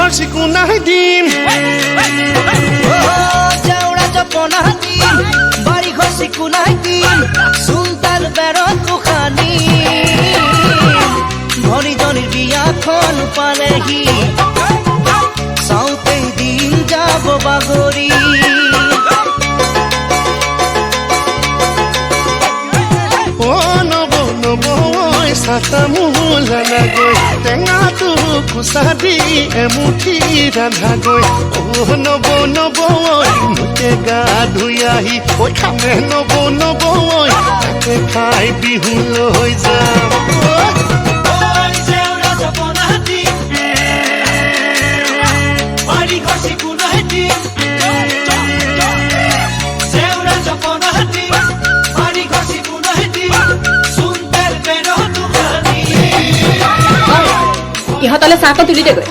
ঘৰ চিকুনাই দিম জেউৰা জপনা দিম বাৰী ঘৰ চিকুনাই দিম চুন্তাল বেৰত উখানি ভনীজনীৰ বিয়াখন পালেহি চাওঁতেই দিন যাব বাগৰি চাটা মূলানাগৈ টেঙাটো কুচা দি এমুঠি ৰান্ধাগৈ নব নব মোকে গা ধুই আহি ঐ খামে নব নব তাকে খাই বিহু লৈ যাম ইহঁতলে চাহটো তুলি দেগৈ